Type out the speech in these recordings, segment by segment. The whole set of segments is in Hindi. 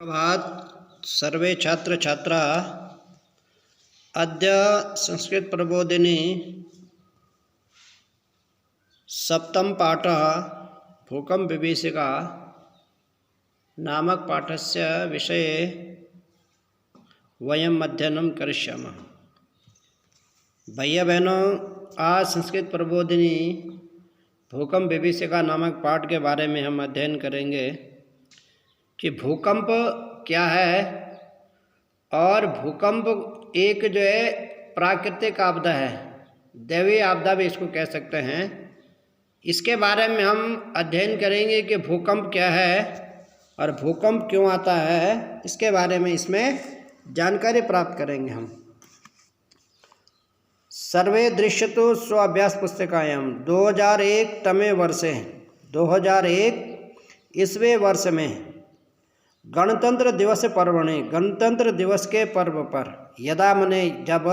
प्रभात सर्वे छात्र छात्रा अद्य संस्कृत प्रबोधिनी सप्तम पाठः भूकंप विभीषिका नामक पाठस्य विषये वयम् अध्ययनं करिष्यामः। भैया बहनों, आज संस्कृत प्रबोधिनी भूकंप विभीषिका नामक पाठ के बारे में हम अध्ययन करेंगे कि भूकंप क्या है और भूकंप एक जो है प्राकृतिक आपदा है, दैवीय आपदा भी इसको कह सकते हैं। इसके बारे में हम अध्ययन करेंगे कि भूकंप क्या है और भूकंप क्यों आता है, इसके बारे में इसमें जानकारी प्राप्त करेंगे हम। सर्वे दृश्यतु स्व अभ्यास पुस्तिकायां 2001 तमे वर्षे 2001 ईस्वी वर्ष में गणतंत्र दिवस पर्वणि, गणतंत्र दिवस के पर्व पर, यदा मने जब,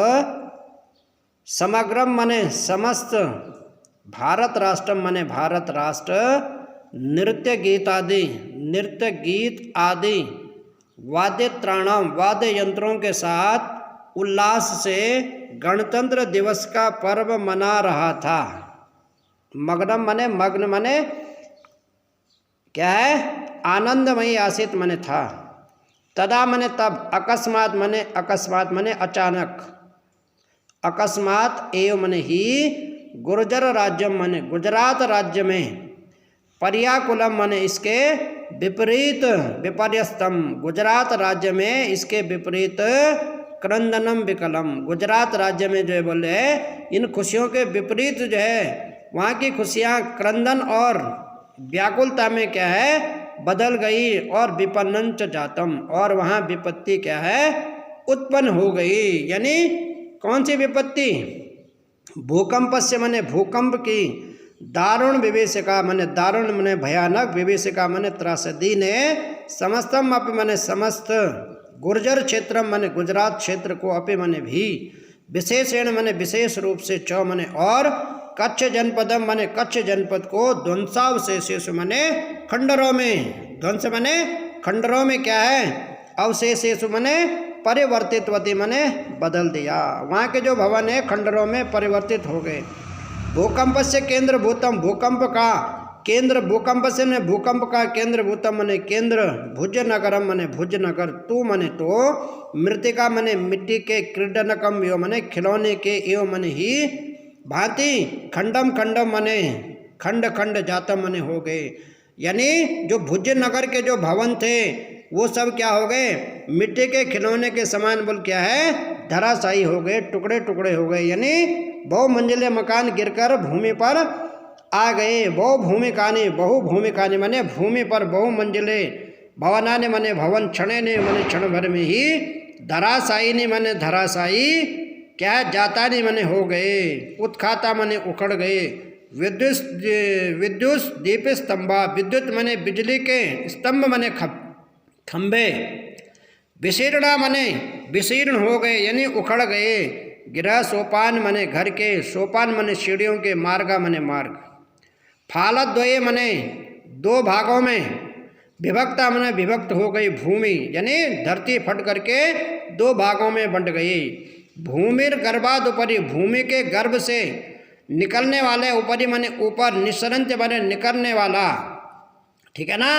समग्रम मने समस्त, भारत राष्ट्रम मने भारत राष्ट्र, नृत्य गीत आदि वाद्य त्राणम, वाद्य यंत्रों के साथ उल्लास से गणतंत्र दिवस का पर्व मना रहा था। मग्नम मने मग्न मने क्या है, आनंदमयी आसित मने था। तदा मने तब, अकस्मात मने अचानक, अकस्मात एवं मने ही, गुर्जर राज्यम मने गुजरात राज्य में, पर्याकुलम मने इसके विपरीत, विपर्यस्तम गुजरात राज्य में इसके विपरीत, क्रंदनम विकलम गुजरात राज्य में जो है बोले इन खुशियों के विपरीत जो है वहाँ की खुशियाँ क्रंदन और व्याकुलता में क्या है बदल गई, और विपन्नंच जातम, और वहाँ विपत्ति क्या है उत्पन्न हो गई। यानी कौन सी विपत्ति, भूकंप से मने भूकंप की, दारुण विभीषिका मने दारुण मने भयानक, विभीषिका मने त्रासदी ने, समस्तम अपि मने समस्त, गुर्जर क्षेत्रम मने गुजरात क्षेत्र को, अपि मने भी, विशेषण मने विशेष रूप से, च मने और, कच्छ जनपदम मने कच्छ जनपद को, ध्वंसावशेषेषु मने खंडरों में, ध्वंस मने खंडरों में क्या है, अवशेषेषु मने परिवर्तितवती मने बदल दिया, वहाँ के जो भवन है खंडरों में परिवर्तित हो गए। भूकंप से केंद्र भूतम, भूकंप का केंद्र, भूकंप से मने भूकंप का केंद्र भूतम मने केंद्र, भुज नगरम मने भुज नगर, तू मने तो, मृतिका मने मिट्टी के, क्रीडनकम यो मने खिलौने के, एवं मने ही, भांति, खंडम खंडम मने खंड खंड जातम मने हो गए। यानी जो भुज नगर के जो भवन थे वो सब क्या हो गए, मिट्टी के खिलौने के समान बोल क्या है धराशायी हो गए, टुकड़े टुकड़े हो गए। यानी बहुमंजिले मकान गिरकर भूमि पर आ गए। बहुभूमिकानि मने भूमि पर बहुमंजिले, भवनानि मने भवन, क्षणे ने मने क्षण भर में ही, धराशायी ने मने धराशायी क्या है जाता नहीं मने हो गए, उत्खाता मने उखड़ गए, विद्युत दीप स्तंभा, विद्युत मने बिजली के, स्तंभ मने खंबे, विशीर्णा मने विशीर्ण हो गए यानी उखड़ गए, गृह सोपान मने घर के, सोपान मने सीढ़ियों के, मार्गा मने मार्ग, फालद्वये मने दो भागों में, विभक्ता मने विभक्त हो गई भूमि, यानी धरती फट करके दो भागों में बंट गई। भूमिर गर्भाद उपरी, भूमि के गर्भ से निकलने वाले, उपरी मने ऊपर, निसरंत मने निकलने वाला, ठीक है ना।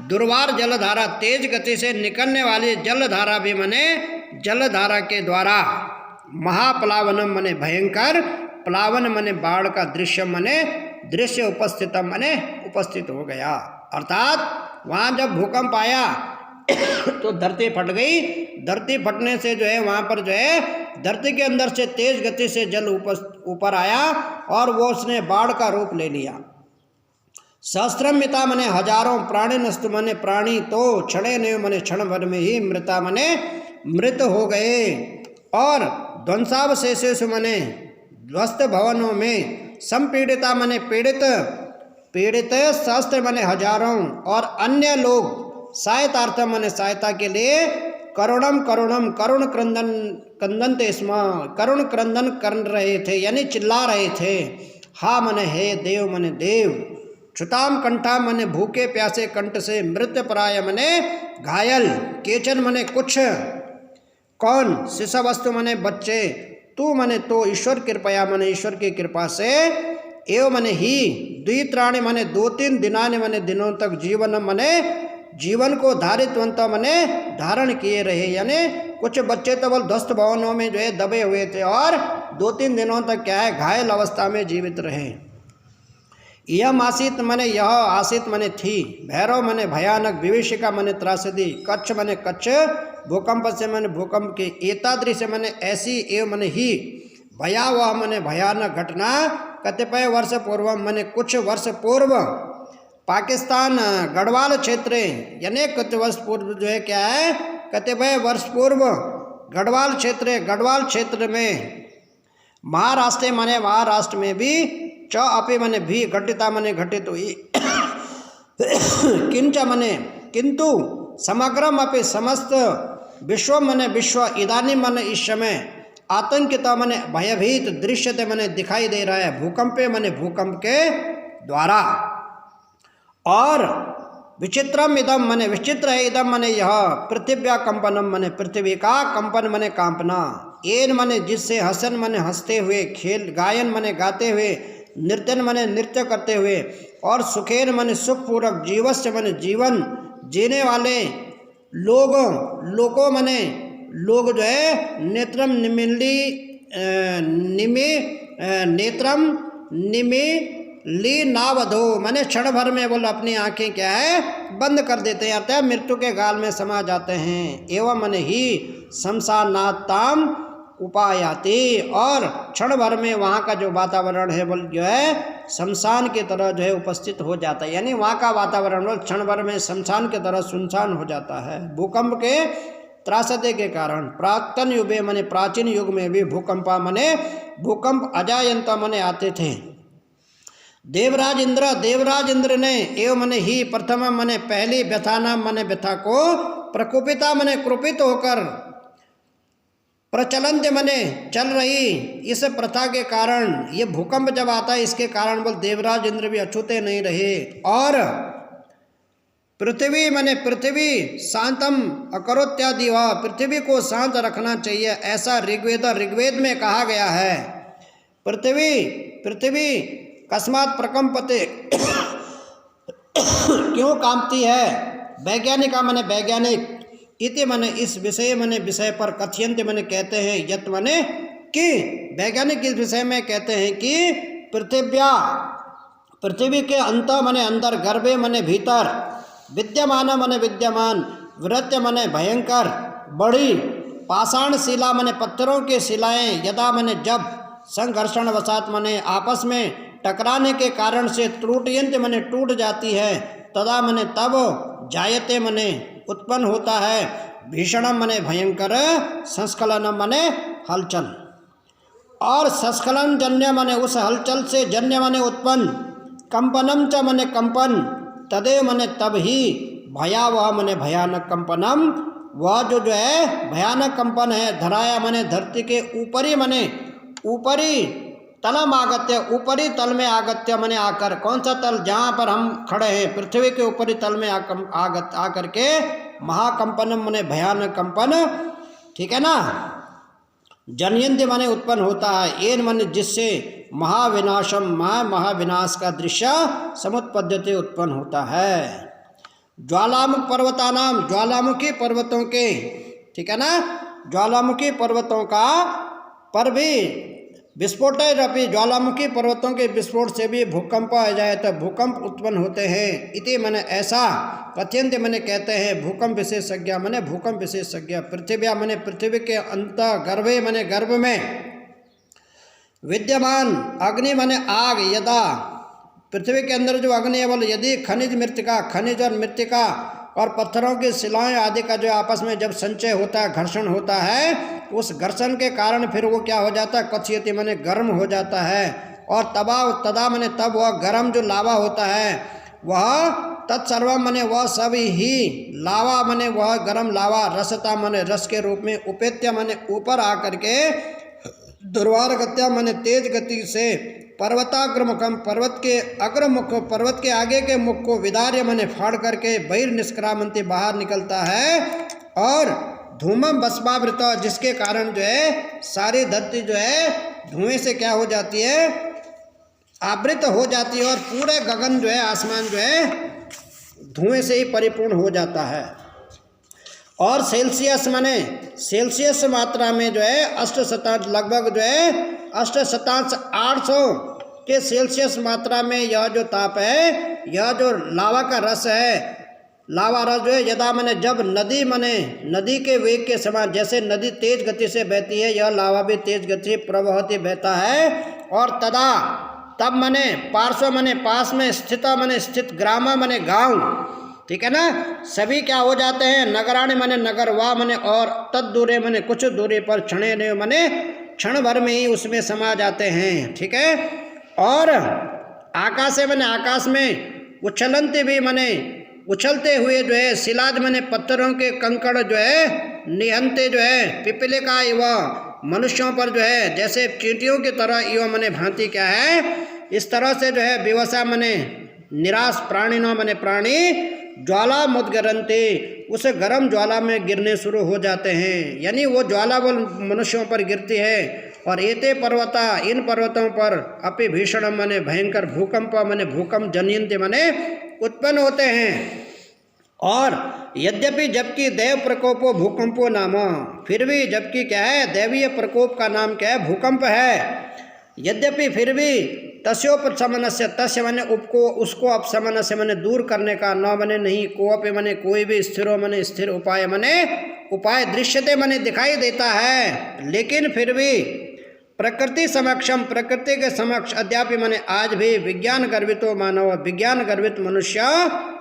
दुर्वार जलधारा, तेज गति से निकलने वाली जलधारा भी मने जलधारा के द्वारा, महाप्लावनम मने भयंकर, प्लावन मने बाढ़ का, दृश्य मने दृश्य, उपस्थितम मने उपस्थित हो गया। अर्थात वहाँ जब भूकंप आया तो धरती फट गई, धरती फटने से जो है वहाँ पर जो है धरती के अंदर से तेज गति से जल ऊपर आया और वो उसने बाढ़ का रूप ले लिया। सहस्त्रम मिता मने हजारों, प्राणी नस्तु मने प्राणी तो, क्षणे ने मने क्षण भर में ही, मृता मने मृत हो गए, और ध्वंसावशेषेषु मने ध्वस्त भवनों में, संपीड़िता मने पीड़ित, पीड़ित सहस्त्र मने हजारों, और अन्य लोग, सहायतार्थ मने सहायता के लिए, करुणम करुणम करुण क्रंदन क्रंदनते स्म, करुण क्रंदन कर रहे थे यानी चिल्ला रहे थे। हा मने हे देव मने देव, क्षुताम कंठा मने भूखे प्यासे कंठ से, मृत प्राय मने घायल, केचन मने कुछ, कौन, शिशवस्तु मने बच्चे, तू मने तो, ईश्वर कृपया मने ईश्वर की कृपा से, एव मने ही, द्वित्राणि मने 2-3 दिनानि मने दिनों तक, जीवन मने जीवन को, धारितवंत मने धारण किए रहे, यानी कुछ बच्चे तो बल ध्वस्त भवनों में जो है दबे हुए थे और 2-3 दिनों तक क्या है घायल अवस्था में जीवित रहे। यम आसित मने यह, आसित मने थी, भैरव मने भयानक, विभीषिका मने त्रासदी, कच्छ मने कच्छ, भूकंप से मने भूकंप की, एतादृश मने ऐसी, एवं मने ही, भयावह मने भयानक घटना, कतिपय वर्ष पूर्व मने कुछ वर्ष पूर्व, पाकिस्तान गढ़वाल क्षेत्र, यानी कुछ वर्ष पूर्व जो है क्या है, कतिपय वर्ष पूर्व गढ़वाल क्षेत्र में, महाराष्ट्र मने महाराष्ट्र में भी, च अपि मने भी, घटिता मने घटित हुई, किंच मने किंतु, समग्रम अपि समस्त, विश्व मने विश्व, इदानी मने इस समय, आतंकित मने भयभीत, दृश्यते मने दिखाई दे रहा है, भूकंपे मने भूकंप के द्वारा, और विचित्रम इदम मने विचित्र है, इदम मने यह, पृथिव्या कंपनम मने पृथ्वी का कंपन मने कांपना, एन मने जिससे, हसन मने हंसते हुए, खेल, गायन मने गाते हुए, नृत्यन मने नृत्य करते हुए, और सुखेन मने सुखपूर्वक, जीवस्य मने जीवन जीने वाले, लोगों मने लोग जो है, नेत्रम निमे ली नावधो मने क्षण भर में बोल अपनी आंखें क्या है बंद कर देते हैं, अतः मृत्यु के गाल में समा जाते हैं। एवं मने ही शमशानात्ताम उपायाति, और क्षण भर में वहाँ का जो वातावरण है बोल जो है शमशान की तरह जो है उपस्थित हो जाता है, यानी वहाँ का वातावरण बोल क्षण भर में शमशान की तरह सुनसान हो जाता है। भूकंप के त्रासदे के कारण, प्राक्तन युगे मने प्राचीन युग में भी भूकंपा मने भूकंप अजायंता मने आते थे। देवराज इंद्र ने, एवं मने ही, प्रथम मने पहली, व्यथाना मने व्यथा को, प्रकोपिता मने कृपित होकर, प्रचलंत मने चल रही इस प्रथा के कारण, ये भूकंप जब आता है इसके कारण बोल देवराज इंद्र भी अछूते नहीं रहे। और पृथ्वी मने पृथ्वी शांतम अकरोत्यादि, वह पृथ्वी को शांत रखना चाहिए, ऐसा ऋग्वेद में कहा गया है। पृथ्वी कस्मात प्रकंपते क्यों कांपती है, वैज्ञानिका मने वैज्ञानिक, इति मने इस विषय मने विषय पर, कथयंत मने कहते हैं, यत मने कि, वैज्ञानिक इस विषय में कहते हैं कि पृथ्वी के अंत मने अंदर, गर्भे मने भीतर, विद्यमान मने विद्यमान, वृत्य मने भयंकर, बड़ी, पाषाण शिला मने पत्थरों की शिलाएं, यदा मने जब, संघर्षण वसात मने आपस में टकराने के कारण से, त्रुटयंत मने टूट जाती है, तदा मने तब, जायते मने उत्पन्न होता है, भीषणम मने भयंकर, संस्खलनम मने हलचल, और संस्खलन जन्य मने उस हलचल से, जन्य मने उत्पन्न, कंपनम च मने कंपन, तदेव मने तब ही, भयावह मने भयानक कंपनम, वह जो है भयानक कंपन है, धराया मने धरती के ऊपरी मने ऊपरी तलम आगत्य, ऊपरी तल में आगत्य मने आकर, कौन सा तल, जहाँ पर हम खड़े हैं पृथ्वी के ऊपरी तल में आकर के, महाकंपनम मने भयानक कंपन, ठीक है ना, जनयंत्र मने उत्पन्न होता है, एन मने जिससे, महाविनाश का दृश्य समुत्पद्यते उत्पन्न होता है। ज्वालामुख पर्वतानाम, ज्वालामुखी पर्वतों के, ठीक है ना, ज्वालामुखी पर्वतों का पर भी, विस्फोट रपि, ज्वालामुखी पर्वतों के विस्फोट से भी भूकंप आ जाए तो भूकंप उत्पन्न होते हैं। इति मने ऐसा, कथयंत मने कहते हैं, भूकंप विशेषज्ञ मने भूकंप विशेषज्ञ, पृथ्व्या मने पृथ्वी के अंत, गर्भे मने गर्भ में, विद्यमान, अग्नि मने आग, यदा पृथ्वी के अंदर जो अग्नि है बोल, यदि खनिज मृतिका, खनिज और मृतिका और पत्थरों की शिलाएं आदि का जो आपस में जब संचय होता है, घर्षण होता है, उस घर्षण के कारण फिर वो क्या हो जाता है, कथयति मने गर्म हो जाता है, और तदा मने तब वह गर्म जो लावा होता है, वह तत्सर्व मने वह सब ही, लावा मने वह गर्म लावा, रसता मने रस के रूप में, उपेत्य मने ऊपर आकर के, दुर्वार गत्या मने तेज गति से, पर्वताग्रमुखम, पर्वत के अग्रमुख, पर्वत के आगे के मुख को विदार्य मने फाड़ करके बहिर्निष्क्रामंती बाहर निकलता है, और धूमम भस्मावृत, जिसके कारण जो है सारी धरती जो है धुएं से क्या हो जाती है, आवृत हो जाती है, और पूरे गगन जो है, आसमान जो है धुएं से ही परिपूर्ण हो जाता है। और सेल्सियस माने सेल्सियस मात्रा में जो है 8 लगभग जो है 800 के सेल्सियस मात्रा में यह जो ताप है, यह जो लावा का रस है, लावा रस जो है यदा मने जब नदी मने नदी के वेग के समान, जैसे नदी तेज गति से बहती है, यह लावा भी तेज गति से प्रवहती बहता है। और तदा तब मने पार्श्व मने पास में, स्थित मने स्थित, ग्राम मने गांव, ठीक है ना, सभी क्या हो जाते हैं, नगराणे मने नगर, वा मने और, तद दूरे मने कुछ दूरी पर, क्षणे ने मने क्षण भर में ही उसमें समा जाते हैं, ठीक है। और आकाशे मने आकाश में, उछलंते भी मने उछलते हुए जो है, शिलाद मने पत्थरों के कंकड़ जो है, निहंते जो है, पिपले का युवा मनुष्यों पर जो है जैसे चींटियों की तरह युवा मने भांति क्या है, इस तरह से जो है विवसा मने निराश, प्राणिनो मने प्राणी, ज्वाला मुद्गरंते, उस गर्म ज्वाला में गिरने शुरू हो जाते हैं, यानी वो ज्वाला वो मनुष्यों पर गिरती है। और एते पर्वता, इन पर्वतों पर अपि भीषण मने भयंकर, भूकंप मने भूकंप, जनयंते मने उत्पन्न होते हैं। और यद्यपि जबकि देव प्रकोपो भूकंपो नाम, फिर भी जबकि क्या है, दैवीय प्रकोप का नाम क्या है, भूकंप है। यद्यपि फिर भी तस्योपशमनस्य, तस्य मने उपको, उसको अपशमनस्य मने दूर करने का, न मने नहीं, कोपे मने कोई भी, स्थिरो मने स्थिर, उपाय मने उपाय, दृश्यते मने दिखाई देता है, लेकिन फिर भी प्रकृति समक्षम, प्रकृति के समक्ष, अद्यापि मने आज भी, विज्ञान गर्वितो मानव, विज्ञान गर्वित मनुष्य,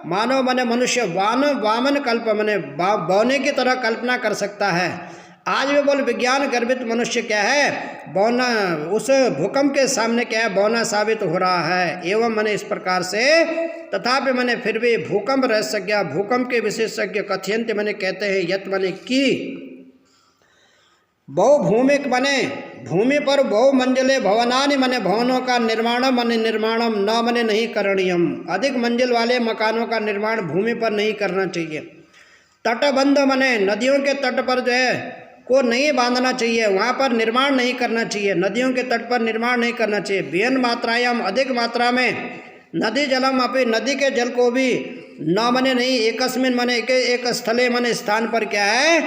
मानव मने मनुष्य, वामन कल्प मने बौने की तरह कल्पना कर सकता है। आज भी बोल विज्ञान गर्वित मनुष्य क्या है, बौना, उस भूकंप के सामने क्या है, बौना साबित हो रहा है। एवं मने इस प्रकार से, तथापि मने फिर भी भूकंप रहस्यज्ञ, भूकंप के विशेषज्ञ कथयंत मने कहते हैं, यत मने की बहुभूमिक मने भूमि पर बहुमंजिले भवनानि मने भवनों का निर्माण मने निर्माणम, न मने नहीं करणीयम, अधिक मंजिल वाले मकानों का निर्माण भूमि पर नहीं करना चाहिए। तटबंध मने नदियों के तट पर जो है को नहीं बांधना चाहिए, वहाँ पर निर्माण नहीं करना चाहिए, नदियों के तट पर निर्माण नहीं करना चाहिए। बेन मात्रायाम, अधिक मात्रा में, नदी जलम अपि, नदी के जल को भी, न मने नहीं, एकस्मिन मने एक स्थले मने स्थान पर क्या है,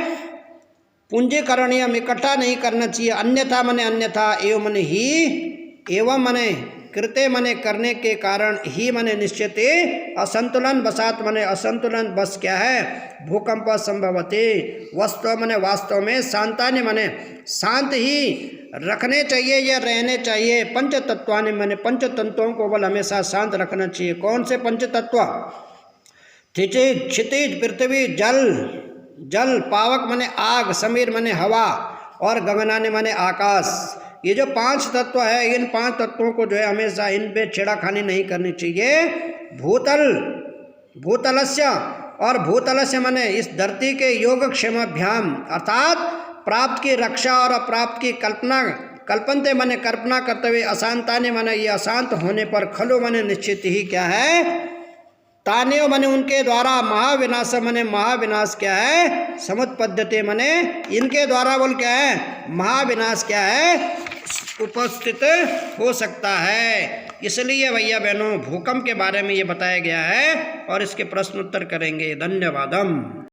पुंजीकरणीयम, इकट्ठा नहीं करना चाहिए। अन्यथा मने अन्यथा, एवं मने ही, एवं मने कृत्य मने करने के कारण, ही मने निश्चित, असंतुलन बसात मने असंतुलन बस क्या है, भूकंप संभवते, वस्तु मने वास्तव में, शांतानि मने शांत ही रखने चाहिए या रहने चाहिए। पंच तत्वानि मने पंच तत्वों को बल हमेशा शांत रखना चाहिए। कौन से पंच तत्व, क्षितिज पृथ्वी, जल, पावक मने आग, समीर मने हवा, और गगनानि मने आकाश। ये जो 5 तत्व है, इन 5 तत्वों को जो है हमेशा इन पे छेड़ाखानी नहीं करनी चाहिए। भूतलस्य, और भूतलस्य मने इस धरती के योगक्षेमाभ्याम, अर्थात प्राप्त की रक्षा और अप्राप्त की कल्पना, कल्पनते मने कल्पना करते हुए, अशांतानि मने ये अशांत होने पर, खलु मने निश्चित ही क्या है, तान्यो मने उनके द्वारा, महाविनाश मने महाविनाश क्या है, समुत्पद्यते मने इनके द्वारा बोल क्या है, महाविनाश क्या है, उपस्थित हो सकता है। इसलिए भैया बहनों भूकंप के बारे में ये बताया गया है, और इसके प्रश्न उत्तर करेंगे। धन्यवादम।